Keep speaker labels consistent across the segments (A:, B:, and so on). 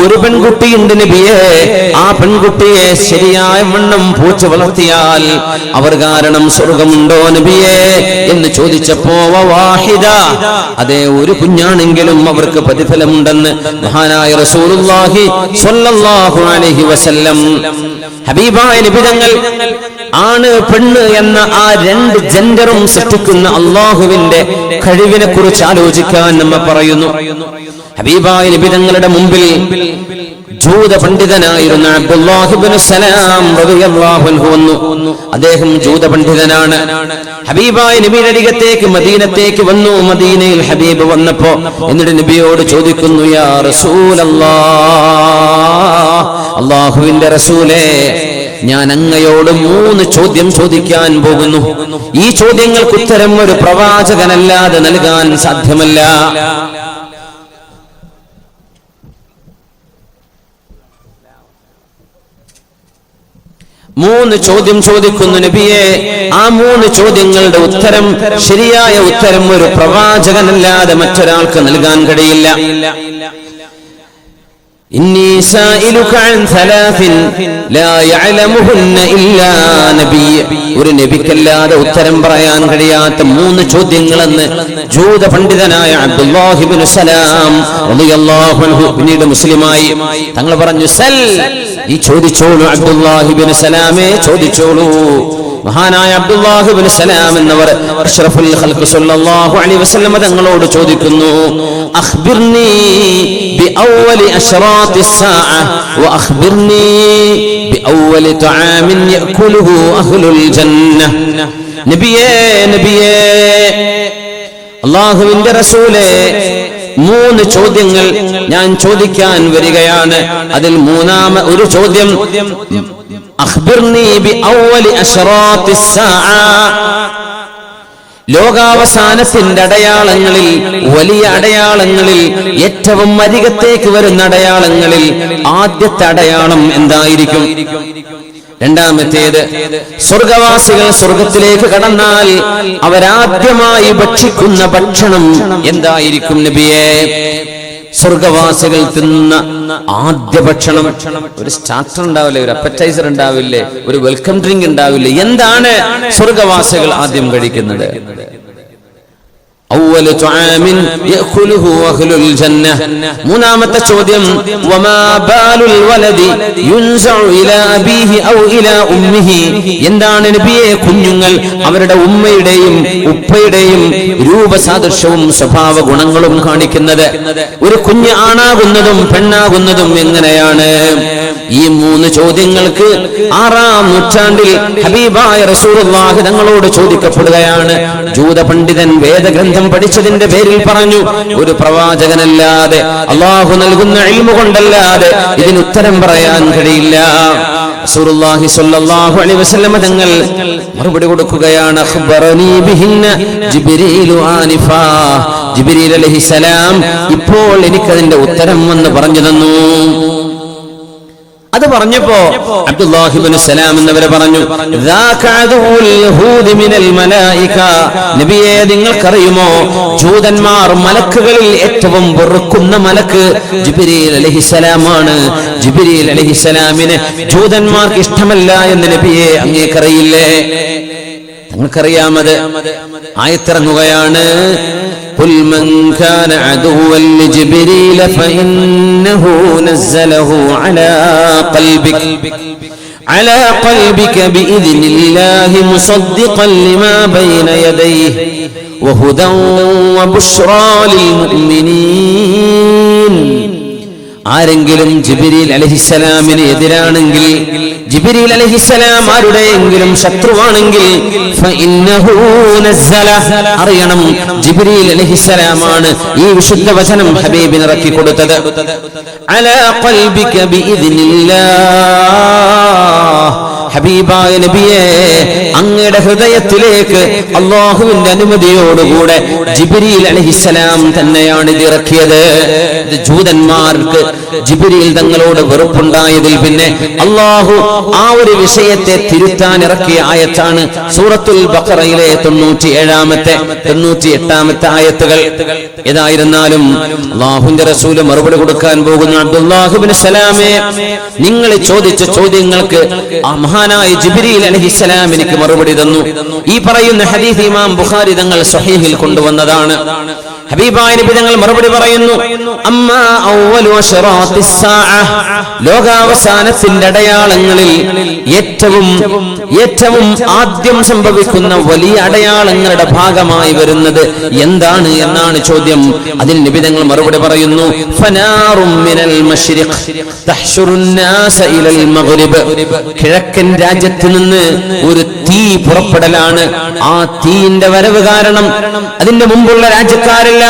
A: ഒരു പെൺകുട്ടിയുണ്ട് നബിയെ, ആ പെൺകുട്ടിയെ ശരിയായ വണ്ണം പൂച്ച വളർത്തിയാൽ അവർ കാരണം സ്വർഗമുണ്ടോ നബിയെ എന്ന് ചോദിച്ചപ്പോ വാഹിദ, അതേ ഒരു കുഞ്ഞാണെങ്കിലും അവർക്ക് പ്രതിഫലമുണ്ടെന്ന് മഹാനായ റസൂലുള്ളാഹി സ്വല്ലല്ലാഹു അലൈഹി വസല്ലം. ഹബീബായ നബി തങ്ങൾ ആണ് പെണ്ണ് എന്ന ആ രണ്ട് ജെൻഡറും സൃഷ്ടിക്കുന്ന അള്ളാഹുവിന്റെ കഴിവിനെ കുറിച്ച് ആലോചിക്കാൻ നമ്മ പറയുന്നു. ഹബീബായ നബി തങ്ങളുടെ മുമ്പിൽ ജൂത പണ്ഡിതനായിരുന്ന അബ്ദുല്ലാഹി ഇബ്നു സലാം റളിയല്ലാഹു അൻഹു വന്നു. അദ്ദേഹം ജൂത പണ്ഡിതനാണ്. ഹബീബായ നബിയുടെ അരികത്തേക്ക് മദീനത്തേക്ക് വന്നു. മദീനയിൽ ഹബീബ് വന്നപ്പോ എന്നിട്ട് നബിയോട് ചോദിക്കുന്നു, യാ റസൂലല്ലാഹ്, അല്ലാഹുവിന്റെ റസൂലേ, ഞാൻ അങ്ങയോട് 3 ചോദ്യം ചോദിക്കാൻ പോകുന്നു. ഈ ചോദ്യങ്ങൾക്ക് ഉത്തരം ഒരു പ്രവാചകനല്ലാതെ നൽകാൻ സാധ്യമല്ല. 3 ചോദ്യം ചോദിക്കുന്നു നബിയെ. ആ 3 ചോദ്യങ്ങളുടെ ഉത്തരം, ശരിയായ ഉത്തരം ഒരു പ്രവാചകനല്ലാതെ മറ്റൊരാൾക്ക് നൽകാൻ കഴിയില്ല. ഇന്നി സായിലുക അൻ സലാസിൻ ലാ യഅലമുഹുന്ന ഇല്ലാ നബി. ഒരു നബിക്കല്ലാതെ ഉത്തരം പറയാൻ കഴിയാത്ത 3 ചോദ്യങ്ങളെന്ന് ജൂത പണ്ഡിതനായ അബ്ദുല്ലാഹി ഇബ്നു സലാം റളിയല്ലാഹു അൻഹു പിന്നീട് മുസ്ലിമായി. തങ്ങൾ പറഞ്ഞു, സൽ, ഈ ചോദിച്ചോളൂ അബ്ദുല്ലാഹി ഇബ്നു സലാമേ, ചോദിച്ചോളൂ. മഹാനായ അബ്ദുല്ലാഹി ഇബ്നു സലാം എന്നവർ അഷ്റഫുൽ ഖൽഖ് സല്ലല്ലാഹു അലൈഹി വസല്ലം തങ്ങളോട് ചോദിക്കുന്നു, അഖ്ബിർനി ബിഅവ്വലി അശ്റാത്തിസ് സാഅ വഅഖ്ബിർനി ബിഅവ്വലി തആമിൻ യഅകുലുഹു അഹ്ലുൽ ജന്ന. നബിയേ, നബിയേ, അല്ലാഹുവിന്റെ റസൂലേ, 3 ചോദ്യങ്ങൾ ഞാൻ ചോദിക്കാൻ വരികയാണ്. അതിൽ 3ാമ ഒരു ചോദ്യം, അഖ്ബിർനി ബിഅവ്വലി അശ്റാത്തിസ് സാഅ, ലോകാവസാനത്തിന്റെ അടയാളങ്ങളിൽ, വലിയ അടയാളങ്ങളിൽ, ഏറ്റവും അരികത്തേക്ക് വരുന്ന അടയാളങ്ങളിൽ ആദ്യത്തെ അടയാളം എന്തായിരിക്കും? രണ്ടാമത്തേത്, സ്വർഗവാസികൾ സ്വർഗത്തിലേക്ക് കടന്നാൽ അവരാദ്യമായി ഭക്ഷിക്കുന്ന ഭക്ഷണം എന്തായിരിക്കും നബിയേ? സ്വർഗവാസികൾ തിന്ന ആദ്യ ഭക്ഷണം, ഒരു സ്റ്റാർട്ടർ ഉണ്ടാവില്ലേ, ഒരു അപ്പറ്റൈസർ ഉണ്ടാവില്ലേ, ഒരു വെൽക്കം ഡ്രിങ്ക് ഉണ്ടാവില്ലേ? എന്താണ് സ്വർഗവാസികൾ ആദ്യം കഴിക്കുന്നത്? അവ്വലു തആമിൻ യഅകുലുഹു അഹ്ലുൽ ജന്ന. 3ാമത്തെ ചോദ്യം, വമാ ബാലുൽ വലദി യുൻസഉ ഇലാ അബീഹി ഔ ഇലാ ഉമ്മിഹി. എന്താണ് നബിയെ കുഞ്ഞുങ്ങൾ അവരുടെ ഉമ്മയുടെയും ഉപ്പയുടെയും രൂപസാദൃശ്യവും സ്വഭാവ ഗുണങ്ങളും കാണിക്കുന്നത്? ഒരു കുഞ്ഞ് ആണാകുന്നതും പെണ്ണാകുന്നതും എങ്ങനെയാണ്? ഈ 3 ചോദ്യങ്ങൾക്ക് 6ാം നൂറ്റാണ്ടിൽ ഹബീബായ റസൂലുള്ളാഹി തങ്ങളോട് ചോദിക്കപ്പെടുകയാണ്. ജൂത പണ്ഡിതൻ വേദഗ്രന്ഥം പഠിച്ചതിന്റെ പേരിൽ പറഞ്ഞു, ഒരു പ്രവാചകനല്ലാതെ, അല്ലാഹു നൽകുന്ന ഇൽമു കൊണ്ടല്ലാതെ ഇതിന് ഉത്തരം പറയാൻ കഴിയില്ല. റസൂലുള്ളാഹി സ്വല്ലല്ലാഹു അലൈഹി വസല്ലം തങ്ങൾ മറുപടി കൊടുക്കുകയാണ്, അഖ്ബറനി ബിഹിന്ന ജിബ്രീലു ആനിഫാ. ജിബ്രീൽ അലൈഹിസ്സലാം ഇപ്പോൾ എനിക്കതിന്റെ ഉത്തരം വന്ന് പറഞ്ഞു തന്നു. അത് പറഞ്ഞപ്പോ അബ്ദുല്ലാഹി ഇബ്നു സലാം എന്നവരെ പറഞ്ഞു, നബിയെ, നിങ്ങൾക്കറിയുമോ ജൂതന്മാർ മലക്കുകളിൽ ഏറ്റവും വെറുക്കുന്ന മലക്ക് ജിബ്രീൽ അലൈഹിസ്സലാമാണ്. ജിബ്രീൽ അലൈഹിസ്സലാമിനെ ജൂതന്മാർക്ക് ഇഷ്ടമല്ല എന്ന് നബിയെ അങ്ങേക്കറിയില്ലേ? നിങ്ങൾക്കറിയാമത്. ആയത്തിറങ്ങുകയാണ്, قل من كان عدوا لجبريل فإنه نزله على قلبك بإذن الله مصدقا لما بين يديه وهدى وبشرى للمؤمنين. ആരെങ്കിലും ജിബ്രീൽ അലൈഹിസ്സലാമിന് എതിരാണെങ്കിൽ, ജിബ്രീൽ അലൈഹിസ്സലാം ആരുടെയെങ്കിലും ശത്രുവാണെങ്കിൽ, ഫഇന്നഹു നസ്സല, അറിയണം ജിബ്രീൽ അലൈഹിസ്സലാമാണ് ഈ വിശുദ്ധ വചനം ഹബീബിന് ഇറക്കി കൊടുത്തത്. അലാ ഖൽബിക ബിഇദ്നില്ലാഹ്, ഹബീബായ നബിയെ, അങ്ങയുടെ ഹൃദയത്തിലേക്ക് അല്ലാഹുവിന്റെ അനുമതിയോടുകൂടെ ജിബ്രീൽ അലൈഹിസ്സലാം തന്നെയാണ് ഇത് ഇറക്കിയത്. ഇത് ജൂതന്മാർക്ക് ജിബ്രീൽ തങ്ങളോട് വെറുപ്പുണ്ടായതിൽ പിന്നെ അല്ലാഹു ആ ഒരു വിഷയത്തെ തിരുത്താൻ ഇറക്കിയ ആയത്താണ് സൂറത്തുൽ ബഖറയിലെ 98-ാമത്തെ ആയത്തുകൾ. ഏതായിരുന്നാലും അല്ലാഹുവിന്റെ റസൂൽ മറുപടി കൊടുക്കാൻ പോകുന്ന അബ്ദുല്ലാഹ് ഇബ്നു സലാമേ, നിങ്ങൾ ചോദിച്ച ചോദ്യങ്ങൾക്ക് മഹാനായ ജിബ്രീൽ അലൈഹിസ്സലാം എനിക്ക് മറുപടി തന്നു. ഈ പറയുന്ന ഹദീസ് ഇമാം ബുഖാരി തങ്ങൾ സ്വഹീഹിൽ കൊണ്ടുവന്നതാണ്. ഹബീബായ നബി തങ്ങൾ മറുപടി പറയുന്നു, അമ്മാ അവ്വലു അശ്റാത്തിസ് സാഅ, ലോകാവസാനത്തിന്റെ അടയാളങ്ങളിൽ ഏറ്റവും ആദ്യം സംഭവിക്കുന്ന വലിയ അടയാളങ്ങളുടെ ഭാഗമായി വരുന്നത് എന്താണ് എന്നാണ് ചോദ്യം. അതിൽ നബി തങ്ങൾ മറുപടി പറയുന്നു, ഫനാറും മിനൽ മശ്രിഖ് തഹ്ശുറുൻ നാസ ഇലൽ മഗ്രിബ്, കിഴക്കൻ രാജ്യത്ത് നിന്ന് ഒരു തീ പുറപ്പെടലാണ്. ആ തീയിന്റെ വരവ് കാരണം അതിന്റെ മുമ്പുള്ള രാജ്യക്കാരെല്ലാം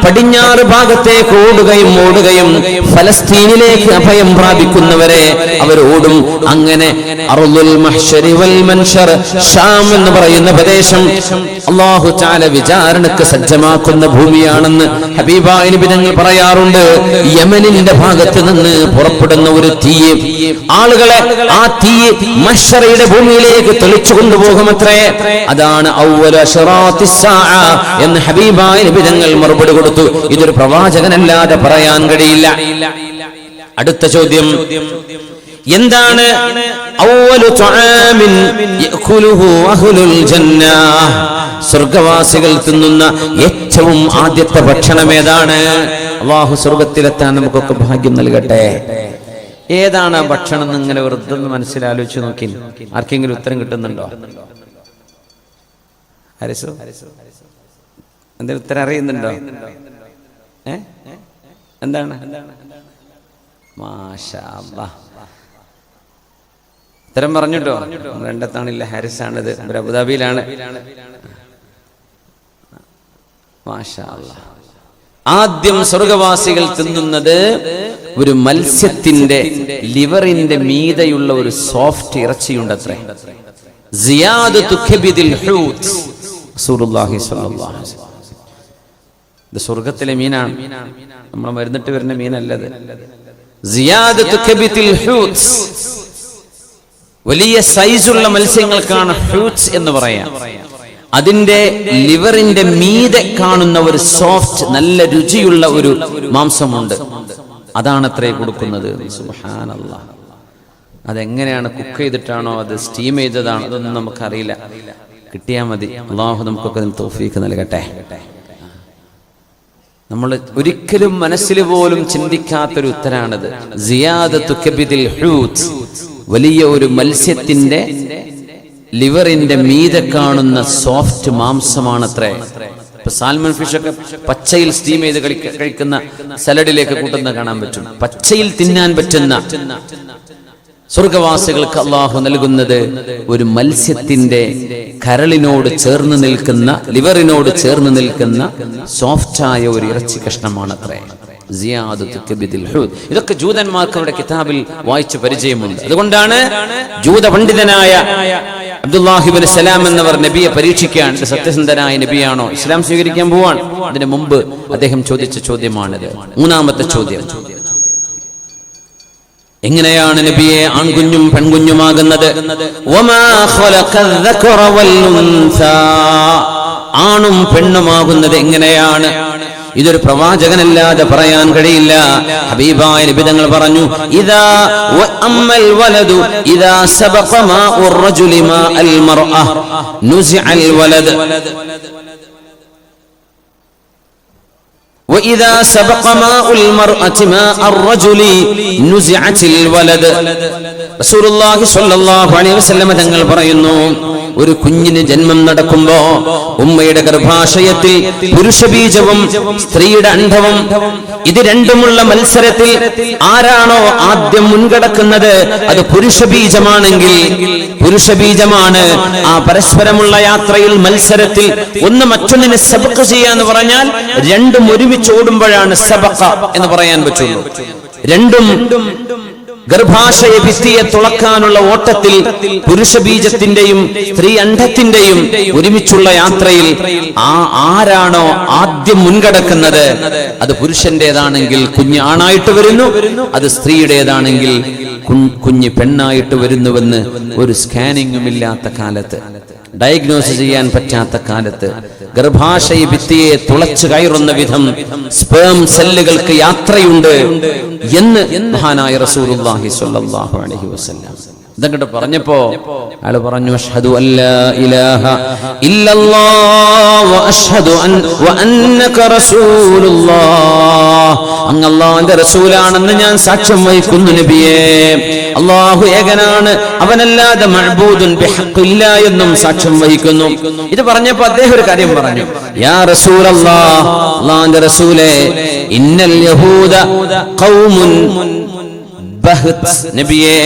A: പടിഞ്ഞാറ് ഭാഗത്തേക്ക് ഓടുകയും ഫലസ്തീനിലേക്ക് അഭയം പ്രാപിക്കുന്നവരെ അവർ ഓടും. അങ്ങനെ അർളുൽ മഹ്ശരി വൽ മൻശർ, ഷാം എന്ന് പറയുന്ന പ്രദേശം അല്ലാഹു തആല വിചാരണക്ക് സജ്ജമാക്കുന്ന ഭൂമിയാണെന്ന് ഹബീബായ നബി തങ്ങൾ പറയാറുണ്ട്. യമനിന്റെ ഭാഗത്ത് നിന്ന് പുറപ്പെടുന്ന ഒരു തീ ആളുകളെ ആ തീ മഹ്ശറയുടെ ഭൂമിയിലേക്ക് തെളിച്ചു കൊണ്ടുപോകുമത്രേ. അതാണ് അവ്വലു അശ്റാത്തിസ് സാഅ എന്ന് ഹബീബായ നബി തങ്ങൾ മറുപടി കൊടുത്തു. ഇതൊരു പ്രവാചകനല്ലാതെ പറയാൻ കഴിയില്ല. അടുത്ത ചോദ്യം, എന്താണ് അവ്വലു തുആമിൻ യഅകുലുഹു അഹ്ലുൽ ജന്നah, സ്വർഗ്ഗവാസികൾ തിന്നുന്ന ഏറ്റവും ആദ്യത്തെ ഭക്ഷണം ഏതാണ്? അല്ലാഹു സ്വർഗ്ഗത്തിലെത്താൻ നമുക്കൊക്കെ ഭാഗ്യം നൽകട്ടെ. ഏതാണ് ആ ഭക്ഷണം എന്ന് ഇങ്ങനെ വെറുതെ മനസ്സിലാലോചിച്ച് നോക്കി. ആർക്കെങ്കിലും ഉത്തരം കിട്ടുന്നുണ്ടോ? എന്തെങ്കിലും ഉത്തരം അറിയുന്നുണ്ടോ? എന്താണ്? മാഷാ അല്ലാഹ്, ഉത്തരം പറഞ്ഞിട്ടോ? രണ്ടത്താണില്ല, ഹാരിസാണിത്, അബുദാബിയിലാണ്. മാഷാ അല്ലാഹ്. ആദ്യം സ്വർഗവാസികൾ തിന്നുന്നത് ഒരു മത്സ്യത്തിന്റെ ലിവറിന്റെ മീതെയുള്ള ഒരു സോഫ്റ്റ് ഇറച്ചിയുണ്ടത്രേ. സിയാദത്തു കബിദിൽ ഹൂത്, റസൂലുള്ളാഹി സ്വല്ലല്ലാഹു അലൈഹി വസല്ലം. ഇത് സ്വർഗത്തിലെ മീനാണ്, നമ്മൾ മരുന്നിട്ട് വരുന്ന മീനല്ലത്. സിയാദത്തു കബിദിൽ ഹൂത്, വലിയ സൈസുള്ള മത്സ്യങ്ങൾക്കാണ് ഹൂത്സ് എന്ന് പറയാം. അതിന്റെ ലിവറിന്റെ മീതെ കാണുന്ന ഒരു സോഫ്റ്റ് നല്ല രുചിയുള്ള ഒരു മാംസമുണ്ട്. അതാണ് അത്രേ കൊടുക്കുന്നത്. സുബ്ഹാനല്ലാഹ്. അതെങ്ങനെയാണ്, കുക്ക് ചെയ്തിട്ടാണോ അത് സ്റ്റീം ചെയ്തതാണോ അതൊന്നും നമുക്കറിയില്ല. കിട്ടിയാൽ മതി. അല്ലാഹു നമുക്കൊക്കെ തൗഫീഖ് നൽകട്ടെ. നമ്മൾ ഒരിക്കലും മനസ്സിൽ പോലും ചിന്തിക്കാത്തൊരു ഉത്തരാണിത്. സിയാദത്തു കബിദിൽ ഹൂത്, വലിയ ഒരു മത്സ്യത്തിന്റെ ലിവറിന്റെ മീതെ കാണുന്ന സോഫ്റ്റ് മാംസമാണത്രേ. ഇപ്പൊ സാൽമൺ ഫിഷ് ഒക്കെ പച്ചയിൽ സ്റ്റീം ചെയ്ത് കഴിക്കുന്ന സലഡിലേക്ക് കൂട്ടുന്ന കാണാൻ പറ്റും. പച്ചയിൽ തിന്നാൻ പറ്റുന്ന സ്വർഗവാസികൾക്ക് അല്ലാഹു നൽകുന്നത് ഒരു മത്സ്യത്തിന്റെ കരളിനോട് ചേർന്ന് നിൽക്കുന്ന, ലിവറിനോട് ചേർന്ന് നിൽക്കുന്ന സോഫ്റ്റായ ഒരു ഇറച്ചി കഷ്ണമാണത്രേ. ഇതൊക്കെ ജൂതന്മാർക്ക് അവരുടെ കിതാബിൽ വായിച്ച് പരിചയമുണ്ട്. അതുകൊണ്ടാണ് ജൂത പണ്ഡിതനായ അബ്ദുല്ലാഹി ഇബ്നു സലാം എന്നവർ നബിയെ പരീക്ഷിക്കാൻ, സത്യസന്ധനായ നബിയാണോ, ഇസ്ലാം സ്വീകരിക്കാൻ പോവാൻ. അതിനു മുമ്പ് അദ്ദേഹം ചോദിച്ച ചോദ്യമാണിത്. മൂന്നാമത്തെ ചോദ്യം, എങ്ങനെയാണ് നബിയെ ആൺകുഞ്ഞും പെൺകുഞ്ഞുമാകുന്നത്? ആണും പെണ്ണുമാകുന്നത് എങ്ങനെയാണ്? ഇതൊരു പ്രവാചകനല്ലാതെ പറയാൻ കഴിയില്ല. ഹബീബായ നബി തങ്ങൾ പറഞ്ഞു, ഇദാ വഅമ്മൽ വലദു ഇദാ സബഖ മാഉർ റജുലി മാഅൽ മർഅ നുസിഅൽ വലദ് وإذا سبق ماء المرأة ماء الرجل نزعت الولد. റസൂലുള്ളാഹി സ്വല്ലല്ലാഹു അലൈഹി വസല്ലം തങ്ങൾ പറയുന്നു, ഒരു കുഞ്ഞിന് ജന്മം നടക്കുമ്പോ ഉമ്മയുടെ ഗർഭാശയത്തിൽ പുരുഷബീജവും സ്ത്രീയുടെ അണ്ഡവും ഇത് രണ്ടുമുള്ള മത്സരത്തിൽ ആരാണോ ആദ്യം മുൻകടക്കുന്നത് അത് പുരുഷബീജമാണെങ്കിൽ പുരുഷബീജമാണ്. ആ പരസ്പരമുള്ള യാത്രയിൽ മത്സരത്തിൽ ഒന്ന് മറ്റൊന്നിനെ സബഖ് ചെയ്യാന്ന് പറഞ്ഞാൽ രണ്ടും ഒരുമിച്ച് ഓടുമ്പോഴാണ് സബഖ എന്ന് പറയാൻ പറ്റുള്ളൂ. രണ്ടും ഗർഭാശയ ഭിത്തിയെ തുളക്കാനുള്ള ഓട്ടത്തിൽ പുരുഷ ബീജത്തിന്റെയും സ്ത്രീ അണ്ഡത്തിന്റെയും ഒരുമിച്ചുള്ള യാത്രയിൽ ആരാണോ ആദ്യം മുൻകടക്കുന്നത് അത് പുരുഷന്റേതാണെങ്കിൽ കുഞ്ഞ് ആണായിട്ട് വരുന്നു, അത് സ്ത്രീയുടേതാണെങ്കിൽ കുഞ്ഞ് പെണ്ണായിട്ട് വരുന്നുവെന്ന് ഒരു സ്കാനിങ്ങും ഇല്ലാത്ത കാലത്ത്, ഡയഗ്നോസ് ചെയ്യാൻ പറ്റാത്ത കാലത്ത്, ഗർഭാശയ ഭിത്തിയെ തുളച്ചു കയറുന്ന വിധം സ്പേം സെല്ലുകൾക്ക് യാത്രയുണ്ട് എന്ന് മഹാനായ റസൂലുള്ളാഹി സ്വല്ലല്ലാഹു അലൈഹി വസല്ലം ഇതങ്ങോട്ട് പറഞ്ഞപ്പോ അയാൾ പറഞ്ഞു, അഷ്ഹദു അല്ലാ ഇലാഹ ഇല്ലല്ലാഹ് വ അഷ്ഹദു അന്നക റസൂലുള്ളാഹ്, അങ്ങ് അല്ലാഹുവിന്റെ റസൂലാണെന്ന് ഞാൻ സാക്ഷ്യം വഹിക്കുന്നു നബിയേ. അല്ലാഹു ഏകനാണ്, അവനല്ലാതെ മഅ്ബൂദുൻ ബിഹഖില്ല എന്നും സാക്ഷ്യം വഹിക്കുന്നു. ഇത് പറഞ്ഞപ്പോൾ അദ്ദേഹം ഒരു കാര്യം പറഞ്ഞു, യാ റസൂലല്ലാഹ്, അല്ലാഹുവിന്റെ റസൂലേ, ഇന്നൽ യഹൂദ ഖൗമുൻ ബഹത്, നബിയേ,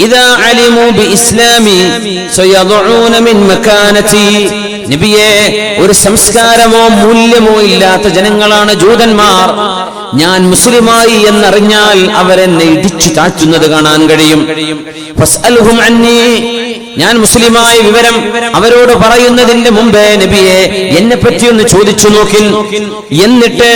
A: ഇദാ അലിമു ബിഇസ്ലാമി സയദഊന മിൻ മകാനതി, നബിയേ, ഒരു സംസ്കാരമോ മൂല്യമോ ഇല്ലാത്ത ജനങ്ങളാണ് ജൂതന്മാർ. ഞാൻ മുസ്ലിമായി എന്നറിഞ്ഞാൽ അവരെന്നെ ഇടിച്ചു താഴ്ത്തുന്നത് കാണാൻ കഴിയും. ഫസ്അൽഹും അന്നി, ഞാൻ മുസ്ലിമായ വിവരം അവരോട് പറയുന്നതിന്റെ മുമ്പേ നബിയെ എന്നെ പറ്റി ഒന്ന് ചോദിച്ചു നോക്കിൻ. എന്നിട്ട്